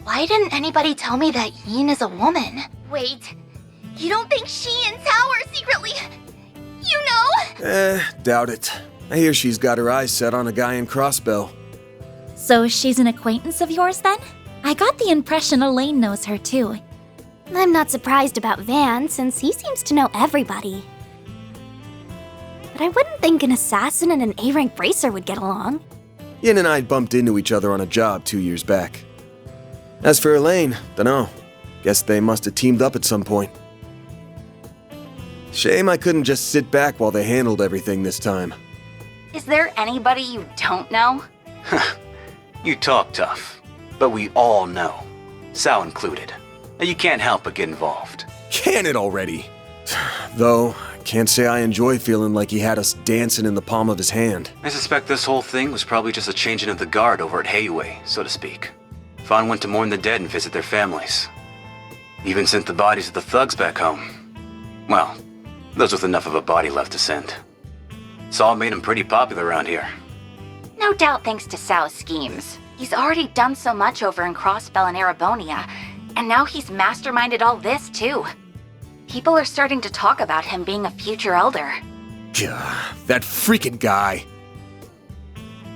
Why didn't anybody tell me that Yin is a woman? Wait, you don't think she and Sao are secretly... You know? Doubt it. I hear she's got her eyes set on a guy in Crossbell. So she's an acquaintance of yours then? I got the impression Elaine knows her too. I'm not surprised about Van, since he seems to know everybody. But I wouldn't think an assassin and an A-rank bracer would get along. Yin and I bumped into each other on a job 2 years back. As for Elaine, dunno. Guess they must have teamed up at some point. Shame I couldn't just sit back while they handled everything this time. Is there anybody you don't know? You talk tough, but we all know. Sao included. And you can't help but get involved. Can it already? Though, I can't say I enjoy feeling like he had us dancing in the palm of his hand. I suspect this whole thing was probably just a changing of the guard over at Heiwei, so to speak. Fawn went to mourn the dead and visit their families. Even sent the bodies of the thugs back home. Well, those with enough of a body left to send. Saul made him pretty popular around here. No doubt thanks to Sao's schemes. He's already done so much over in Crossbell and Erebonia, and now he's masterminded all this too. People are starting to talk about him being a future elder. Gah, that freaking guy.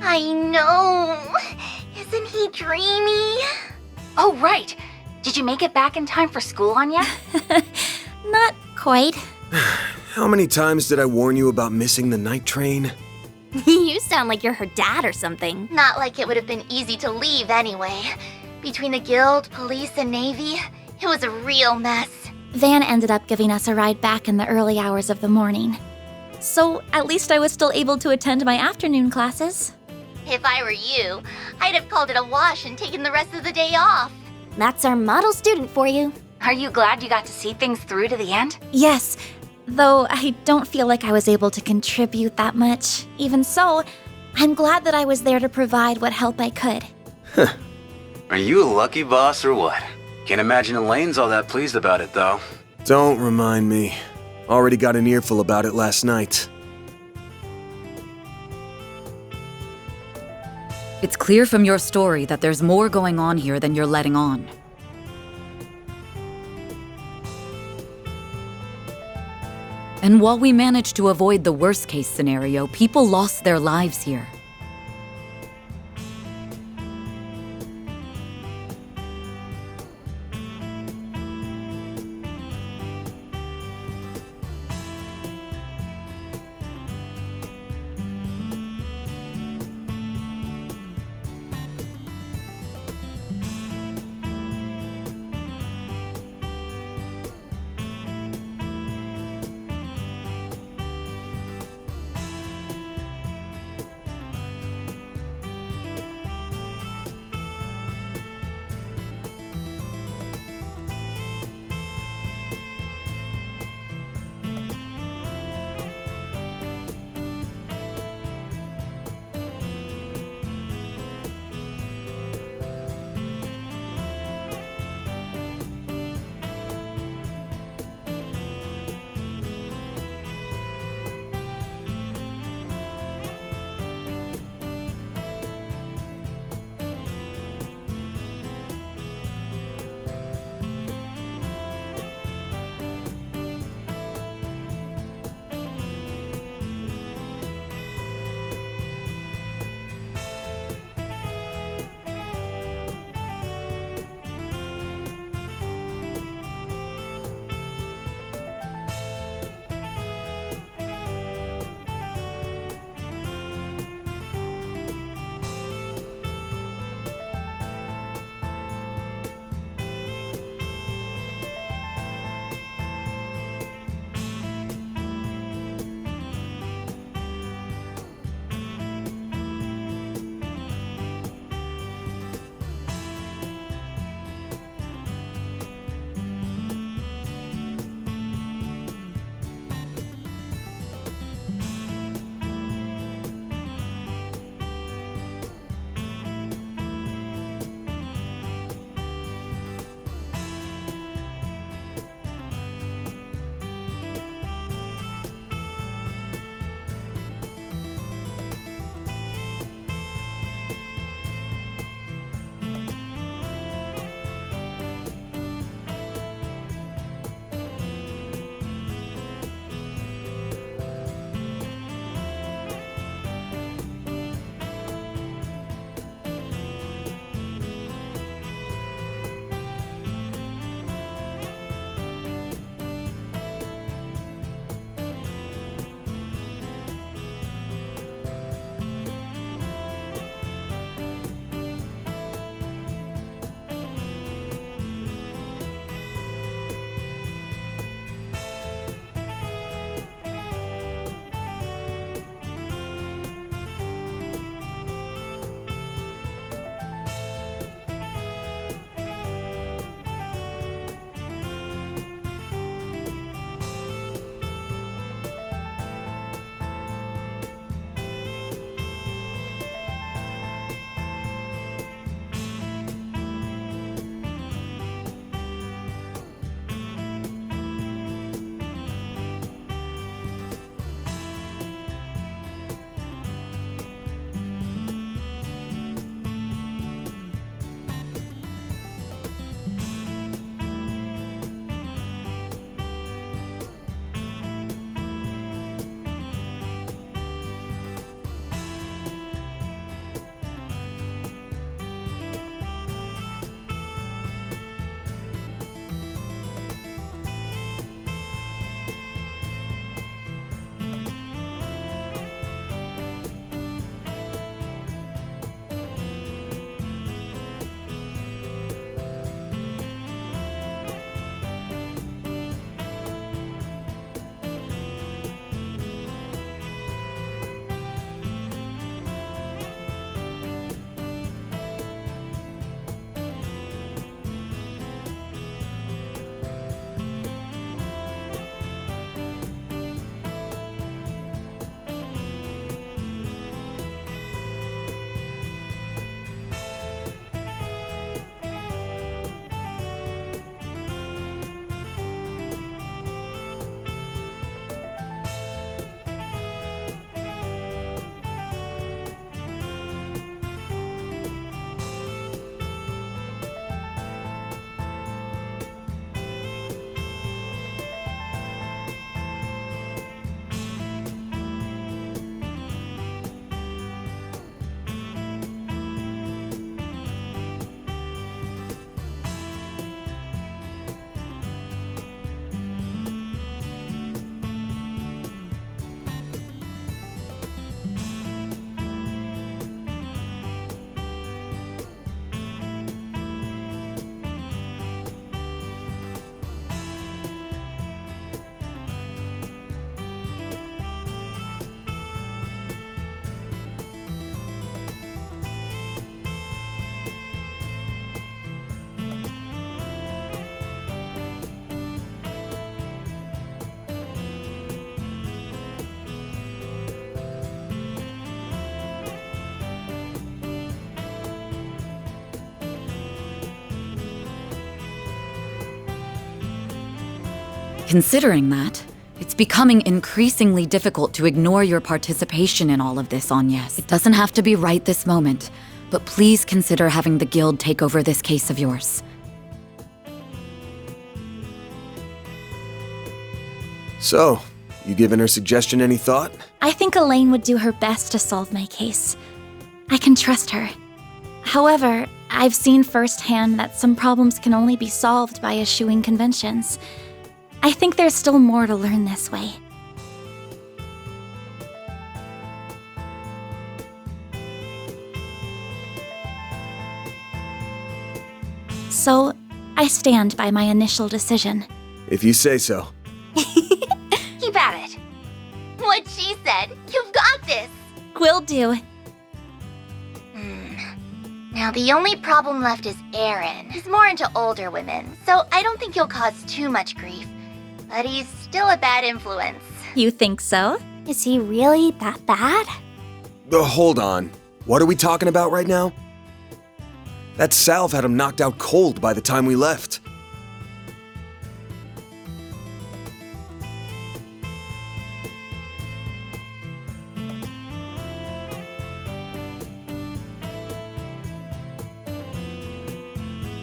I know. Isn't he dreamy? Oh, right. Did you make it back in time for school, Anya? Not quite. How many times did I warn you about missing the night train? You sound like you're her dad or something. Not like it would have been easy to leave anyway. Between the guild, police, and navy, it was a real mess. Van ended up giving us a ride back in the early hours of the morning. So at least I was still able to attend my afternoon classes. If I were you, I'd have called it a wash and taken the rest of the day off. That's our model student for you. Are you glad you got to see things through to the end? Yes, though I don't feel like I was able to contribute that much. Even so, I'm glad that I was there to provide what help I could. Are you a lucky boss or what? Can't imagine Elaine's all that pleased about it, though. Don't remind me. Already got an earful about it last night. It's clear from your story that there's more going on here than you're letting on. And while we managed to avoid the worst-case scenario, people lost their lives here. Considering that, it's becoming increasingly difficult to ignore your participation in all of this, Agnes. It doesn't have to be right this moment, but please consider having the Guild take over this case of yours. So, you given her suggestion any thought? I think Elaine would do her best to solve my case. I can trust her. However, I've seen firsthand that some problems can only be solved by eschewing conventions. I think there's still more to learn this way. So, I stand by my initial decision. If you say so. Keep at it. What she said. You've got this. Will do. Now the only problem left is Aaron. He's more into older women, so I don't think he'll cause too much grief. But he's still a bad influence. You think so? Is he really that bad? Hold on. What are we talking about right now? That salve had him knocked out cold by the time we left.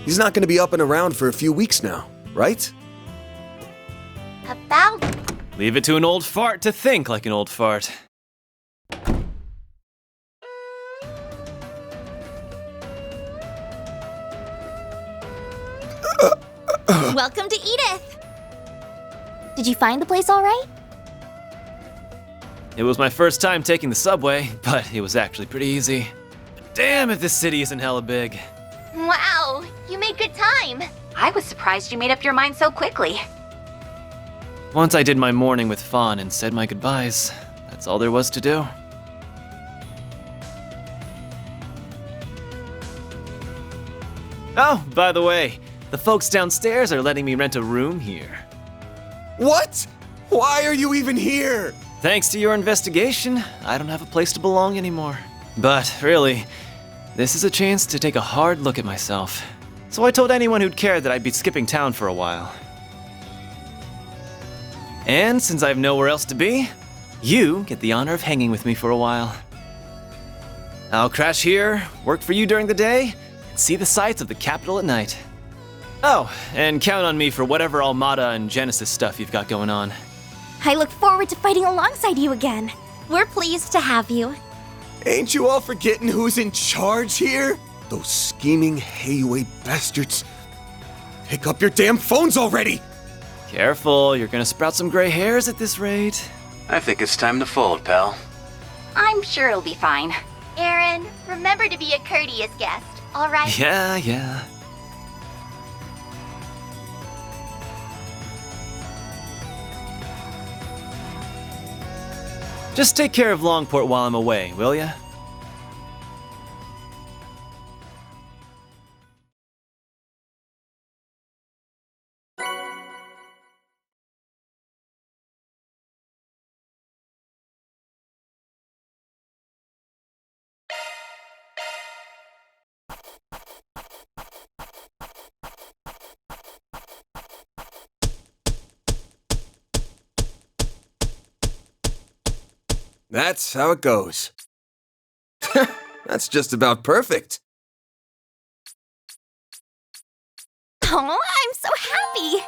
He's not going to be up and around for a few weeks now, right? About Leave it to an old fart to think like an old fart. Welcome to Edith! Did you find the place all right? It was my first time taking the subway, but it was actually pretty easy. But damn if this city isn't hella big. wow, you made good time. I was surprised you made up your mind so quickly. Once I did my morning with Fawn and said my goodbyes, that's all there was to do. Oh, by the way, the folks downstairs are letting me rent a room here. What? Why are you even here? Thanks to your investigation, I don't have a place to belong anymore. But really, this is a chance to take a hard look at myself. So I told anyone who'd care that I'd be skipping town for a while. And since I have nowhere else to be, you get the honor of hanging with me for a while. I'll crash here, work for you during the day, and see the sights of the capital at night. Oh, and count on me for whatever Almada and Genesis stuff you've got going on. I look forward to fighting alongside you again. We're pleased to have you. Ain't you all forgetting who's in charge here? Those scheming Heiyue bastards. Pick up your damn phones already! Careful, you're gonna sprout some gray hairs at this rate. I think it's time to fold, pal. I'm sure it'll be fine. Aaron, remember to be a courteous guest, all right? Yeah. Just take care of Longport while I'm away, will ya? That's how it goes. That's just about perfect. Oh, I'm so happy.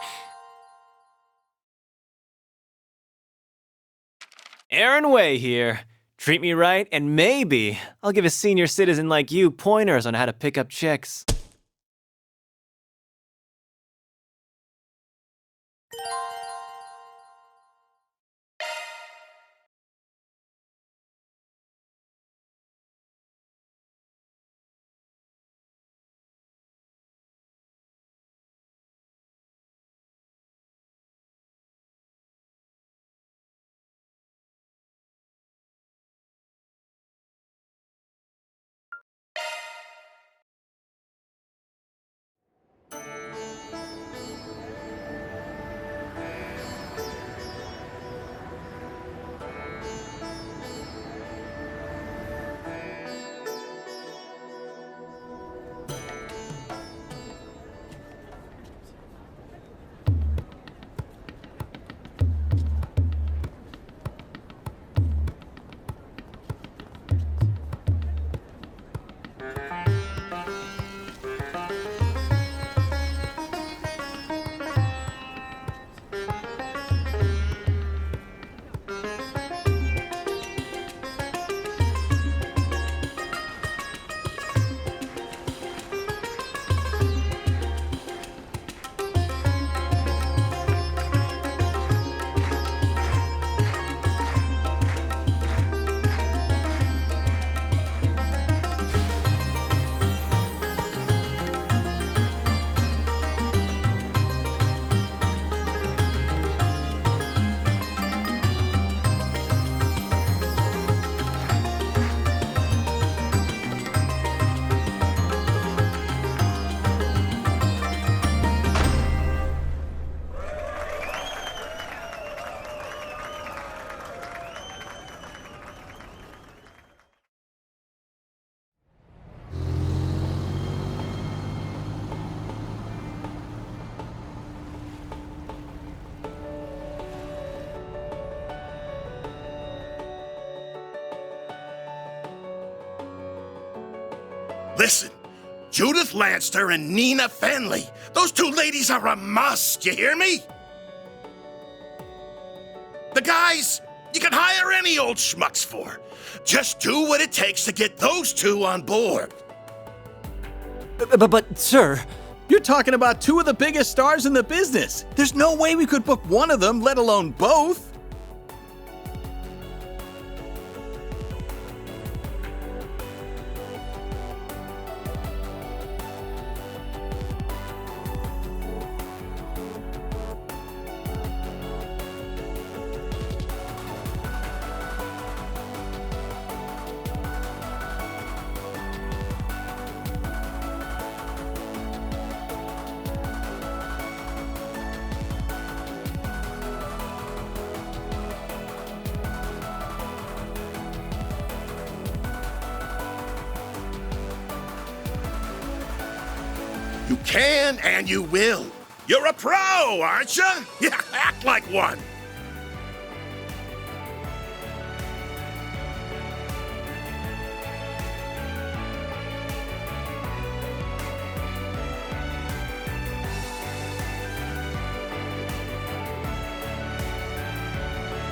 Aaron Way here. Treat me right, and maybe I'll give a senior citizen like you pointers on how to pick up chicks. Listen, Judith Lanster and Nina Fenley. Those two ladies are a must, you hear me? The guys, you can hire any old schmucks for. Just do what it takes to get those two on board. But, sir, you're talking about two of the biggest stars in the business. There's no way we could book one of them, let alone both. You can and you will. You're a pro, aren't you? Yeah, act like one.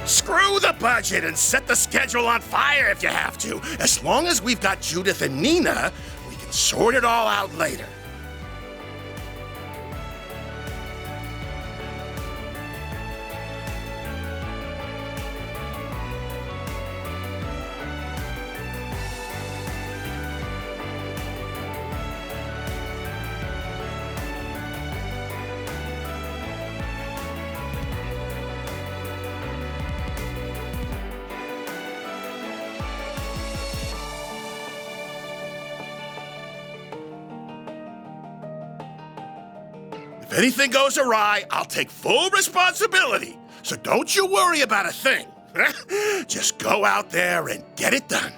Screw the budget and set the schedule on fire if you have to. As long as we've got Judith and Nina, we can sort it all out later. If anything goes awry, I'll take full responsibility. So don't you worry about a thing. Just go out there and get it done.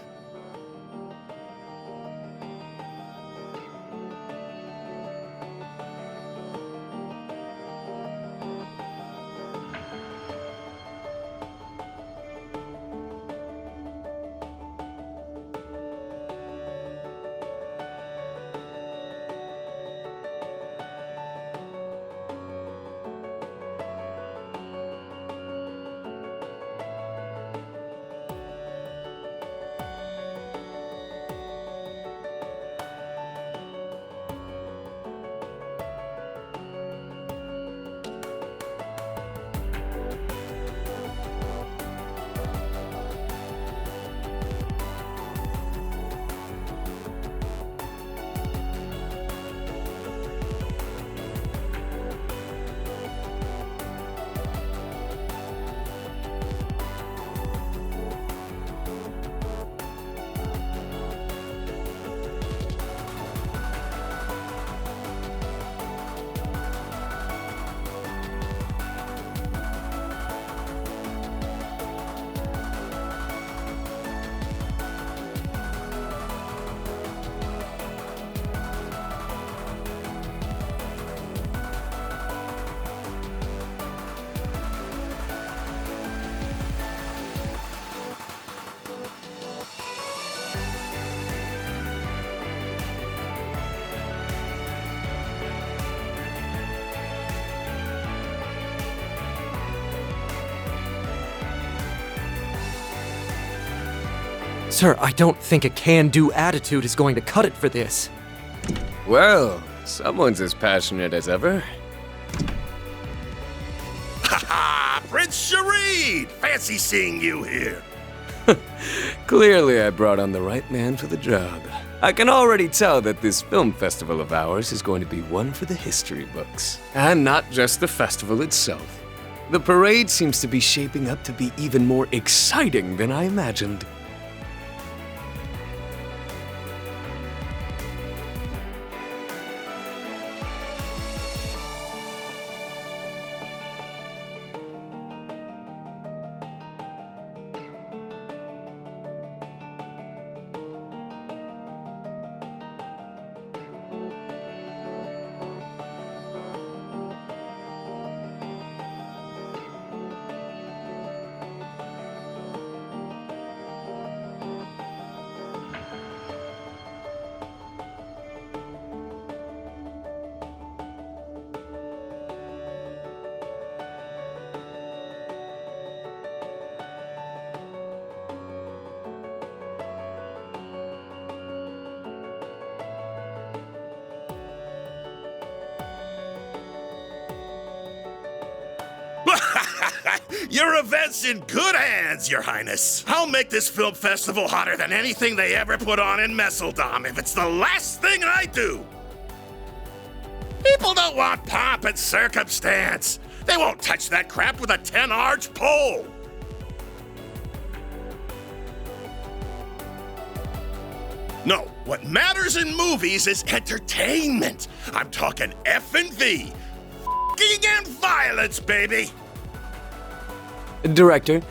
Sir, I don't think a can-do attitude is going to cut it for this. Well, someone's as passionate as ever. Ha ha! Prince Shareed! Fancy seeing you here. Clearly, I brought on the right man for the job. I can already tell that this film festival of ours is going to be one for the history books. And not just the festival itself. The parade seems to be shaping up to be even more exciting than I imagined. Your event's in good hands, Your Highness. I'll make this film festival hotter than anything they ever put on in Messeldom if it's the last thing I do. People don't want pomp and circumstance. They won't touch that crap with a 10-arch pole. No, what matters in movies is entertainment. I'm talking F&V. F***ing and violence, baby. Director,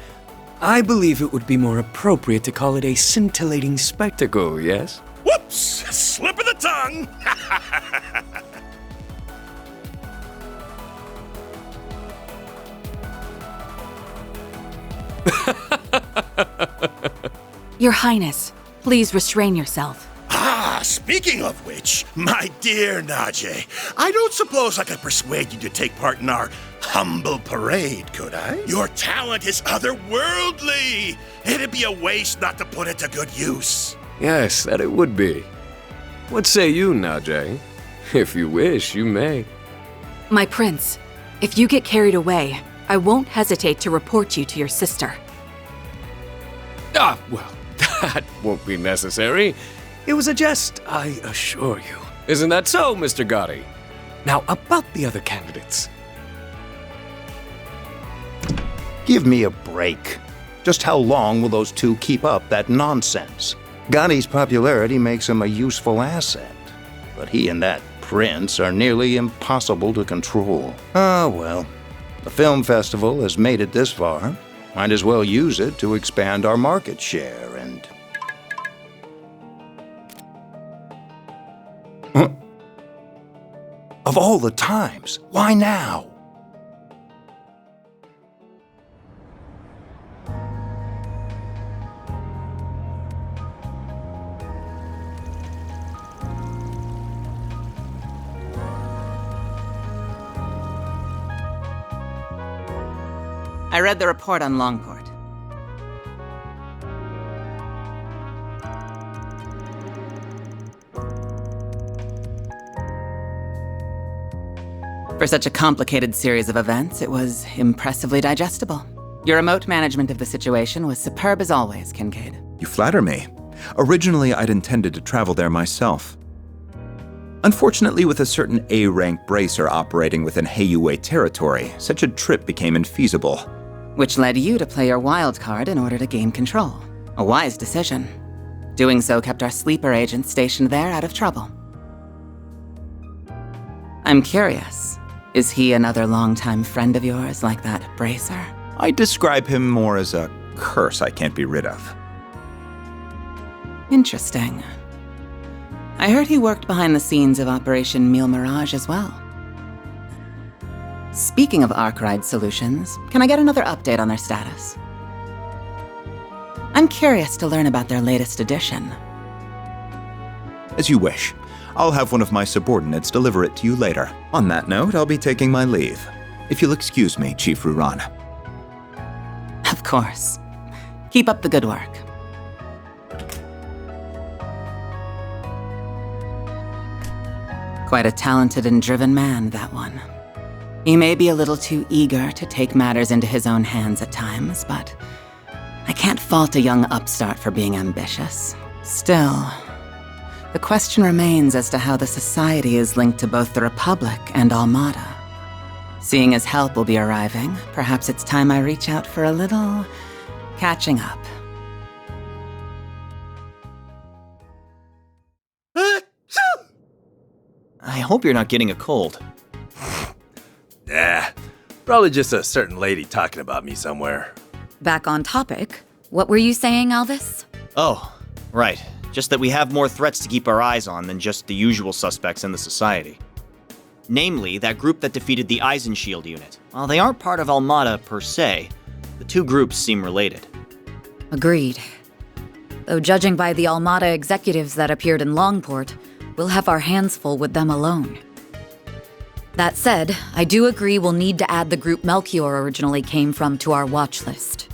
I believe it would be more appropriate to call it a scintillating spectacle, yes? Whoops! Slip of the tongue! Your Highness, please restrain yourself. Speaking of which, my dear Najee, I don't suppose I could persuade you to take part in our humble parade, could I? Your talent is otherworldly. It'd be a waste not to put it to good use. Yes, that it would be. What say you, Najee? If you wish, you may. My prince, if you get carried away, I won't hesitate to report you to your sister. Ah, well, that won't be necessary. It was a jest, I assure you. Isn't that so, Mr. Gotti? Now, about the other candidates. Give me a break. Just how long will those two keep up that nonsense? Gotti's popularity makes him a useful asset, but he and that prince are nearly impossible to control. Ah, well. The film festival has made it this far. Might as well use it to expand our market share and... Of all the times, why now? I read the report on Longport. For such a complicated series of events, it was impressively digestible. Your remote management of the situation was superb as always, Kincaid. You flatter me. Originally, I'd intended to travel there myself. Unfortunately, with a certain A-rank bracer operating within Heiyue territory, such a trip became infeasible. Which led you to play your wild card in order to gain control. A wise decision. Doing so kept our sleeper agent stationed there out of trouble. I'm curious. Is he another longtime friend of yours like that bracer? I describe him more as a curse I can't be rid of. Interesting. I heard he worked behind the scenes of Operation Meal Mirage as well. Speaking of Arkwright Solutions, can I get another update on their status? I'm curious to learn about their latest edition. As you wish. I'll have one of my subordinates deliver it to you later. On that note, I'll be taking my leave. If you'll excuse me, Chief Ruran. Of course. Keep up the good work. Quite a talented and driven man, that one. He may be a little too eager to take matters into his own hands at times, but I can't fault a young upstart for being ambitious. Still, the question remains as to how the Society is linked to both the Republic and Armada. Seeing as help will be arriving, perhaps it's time I reach out for a little catching up. I hope you're not getting a cold. Nah, probably just a certain lady talking about me somewhere. Back on topic, what were you saying, Alvis? Oh, right. Just that we have more threats to keep our eyes on than just the usual suspects in the Society. Namely, that group that defeated the Eisenshield unit. While they aren't part of Armada per se, the two groups seem related. Agreed. Though judging by the Armada executives that appeared in Longport, we'll have our hands full with them alone. That said, I do agree we'll need to add the group Melchior originally came from to our watch list.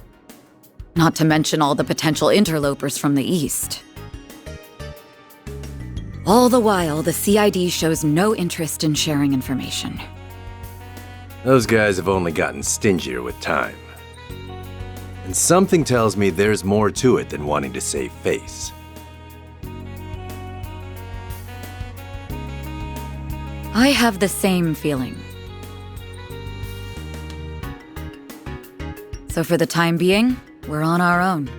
Not to mention all the potential interlopers from the east. All the while, the CID shows no interest in sharing information. Those guys have only gotten stingier with time. And something tells me there's more to it than wanting to save face. I have the same feeling. So for the time being, we're on our own.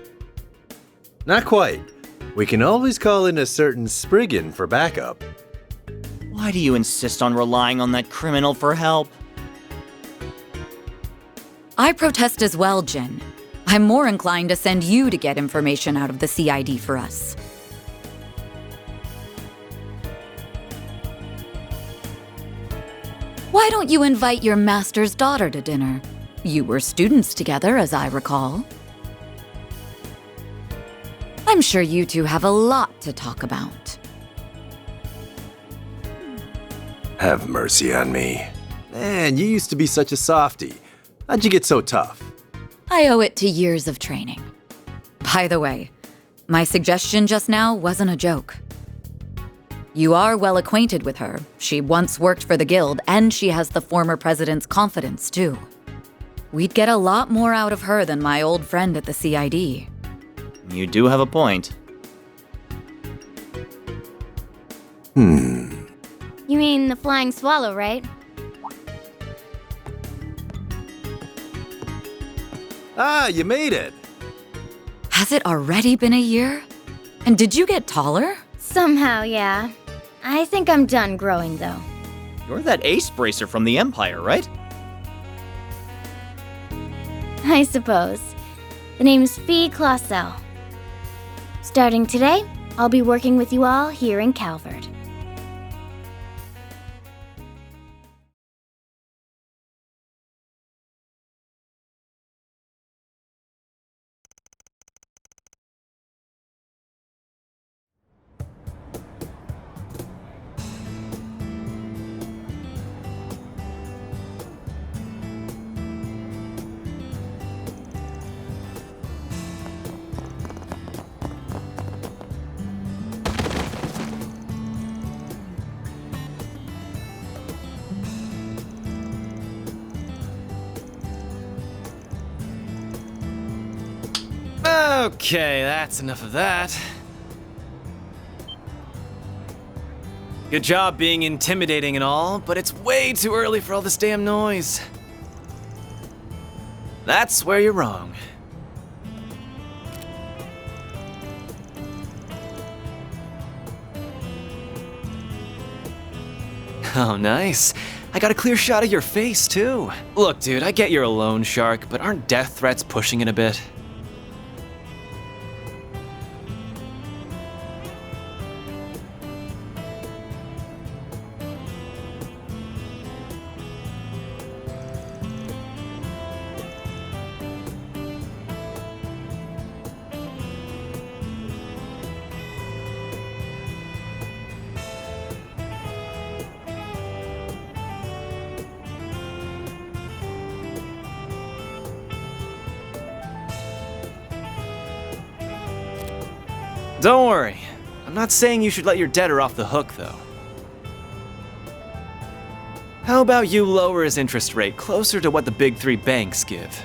Not quite. We can always call in a certain Spriggan for backup. Why do you insist on relying on that criminal for help? I protest as well, Jin. I'm more inclined to send you to get information out of the CID for us. Why don't you invite your master's daughter to dinner? You were students together, as I recall. I'm sure you two have a lot to talk about. Have mercy on me. Man, you used to be such a softie. How'd you get so tough? I owe it to years of training. By the way, my suggestion just now wasn't a joke. You are well acquainted with her. She once worked for the guild, and she has the former president's confidence, too. We'd get a lot more out of her than my old friend at the CID. You do have a point. You mean the flying swallow, right? Ah, you made it! Has it already been a year? And did you get taller? Somehow, yeah. I think I'm done growing, though. You're that ace bracer from the Empire, right? I suppose. The name's Fee Clausel. Starting today, I'll be working with you all here in Calvard. Okay, that's enough of that. Good job being intimidating and all, but it's way too early for all this damn noise. That's where you're wrong. Oh, nice. I got a clear shot of your face, too. Look, dude, I get you're a loan shark, but aren't death threats pushing it a bit? Don't worry. I'm not saying you should let your debtor off the hook, though. How about you lower his interest rate closer to what the big three banks give?